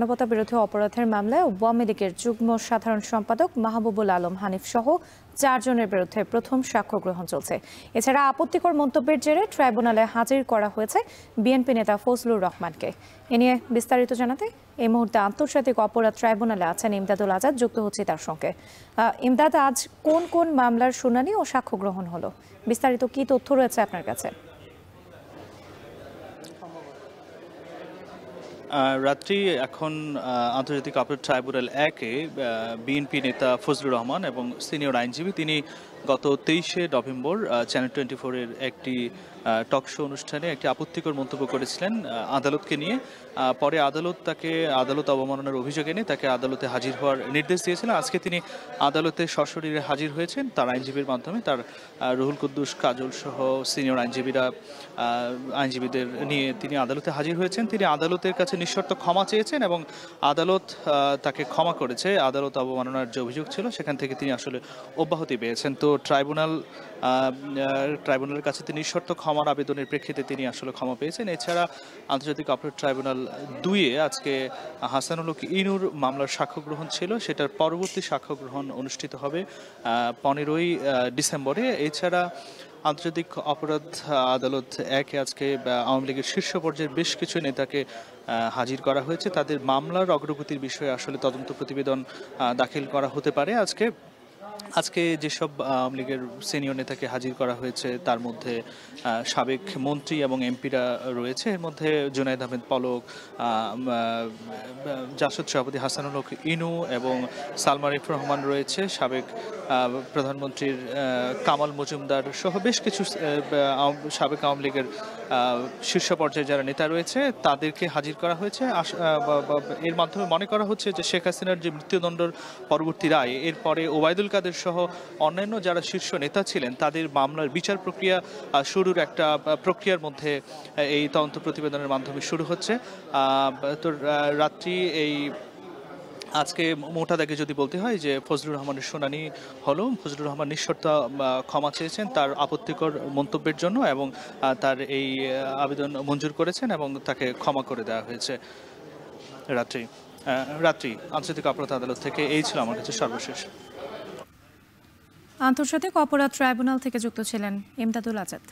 মানবতা বিরোধী অপরাধের মামলায় আওয়ামী লীগের যুগ্ম সাধারণ সম্পাদক মাহবুবুল আলম হানিফ সহ 4 জনের বিরুদ্ধে প্রথম সাক্ষ্য গ্রহণ চলছে। এছাড়া আপত্তিকর মন্তব্যের জেরে ট্রাইব্যুনালে হাজির করা হয়েছে বিএনপি নেতা ফজলুর রহমানকে। এ নিয়ে বিস্তারিত জানাতে এই মুহূর্তে আন্তর্জাতিক অপরাধ ট্রাইব্যুনালে আছেন ইমদাদুল আজাদ, যুক্ত হচ্ছে তার সঙ্গে। ইমদাদ, আজ কোন কোন মামলার শুনানি ও সাক্ষ্য গ্রহণ হলো? বিস্তারিত কি তথ্য রয়েছে আপনার কাছে? রাত্রি এখন আন্তর্জাতিক অপরাধ ট্রাইব্যুনাল 1-এ বিএনপি নেতা ফজলুর রহমান এবং সিনিয়র আইনজীবী তিনি গত 23শে নভেম্বর চ্যানেল 24-এর একটি টক শো অনুষ্ঠানে একটি আপত্তিকর মন্তব্য করেছিলেন আদালতকে নিয়ে। পরে আদালত অবমাননার অভিযোগ এনে তাকে আদালতে হাজির হওয়ার নির্দেশ দিয়েছিলেন। আজকে তিনি আদালতে সশরীরে হাজির হয়েছেন তার আইনজীবীর মাধ্যমে। তার রুহুল কুদ্দুস, কাজল সহ সিনিয়র আইনজীবীদের নিয়ে তিনি আদালতে হাজির হয়েছেন। তিনি আদালতের কাছে নিঃশর্ত ক্ষমা চেয়েছেন এবং আদালত তাকে ক্ষমা করেছে। আদালত অবমাননার যে অভিযোগ ছিল সেখান থেকে তিনি আসলে অব্যাহতি পেয়েছেন। তো ট্রাইব্যুনালের কাছে তিনি নিঃশর্ত ক্ষমার আবেদনের প্রেক্ষিতে তিনি আসলে ক্ষমা পেয়েছেন। এছাড়া আন্তর্জাতিক অপরাধ ট্রাইব্যুনাল 2-এ আজকে হাসানুল হক ইনুর মামলার সাক্ষ্য গ্রহণ ছিল। সেটার পরবর্তী সাক্ষ্য গ্রহণ অনুষ্ঠিত হবে 15ই ডিসেম্বরে। এছাড়া আন্তর্জাতিক অপরাধ আদালত 1-এ আজকে আওয়ামী লীগের শীর্ষ পর্যায়ের বেশ কিছু নেতাকে হাজির করা হয়েছে। তাদের মামলার অগ্রগতির বিষয়ে আসলে তদন্ত প্রতিবেদন দাখিল করা হতে পারে। আজকে যেসব আওয়ামী লীগের সিনিয়র নেতাকে হাজির করা হয়েছে তার মধ্যে সাবেক মন্ত্রী এবং এমপিরা রয়েছে। এর মধ্যে জুনায়েদ আহমেদ পলক, জাসদ সভাপতি হাসানুল হক ইনু এবং সালমা রিফ রহমান রয়েছে। সাবেক প্রধানমন্ত্রীর কামাল মজুমদার সহ বেশ কিছু সাবেক আওয়ামী লীগের শীর্ষ পর্যায়ে যারা নেতা রয়েছে তাদেরকে হাজির করা হয়েছে। এর মাধ্যমে মনে করা হচ্ছে যে শেখ হাসিনার যে মৃত্যুদণ্ডের পরবর্তী রায়, এরপরে ওবায়দুল কাদের সহ অন্যান্য যারা শীর্ষ নেতা ছিলেন তাদের মামলার বিচার প্রক্রিয়া শুরুর একটা প্রক্রিয়ার মধ্যে এই তদন্ত প্রতিবেদনের মাধ্যমে শুরু হচ্ছে। তো রাত্রি আজকে মোটা দাগে যদি বলতে হয় যে ফজলুর রহমানের শুনানি হলো। ফজলুর রহমান নিঃশর্ত ক্ষমা চেয়েছেন তার আপত্তিকর মন্তব্যের জন্য এবং তার এই আবেদন মঞ্জুর করেছেন এবং তাকে ক্ষমা করে দেওয়া হয়েছে। রাত্রি আন্তর্জাতিক অপরাধ আদালত থেকে এই ছিল আমার কাছে সর্বশেষ। আন্তর্জাতিক অপরাধ ট্রাইব্যুনাল থেকে যুক্ত ছিলেন ইমদাদুল আজাদ।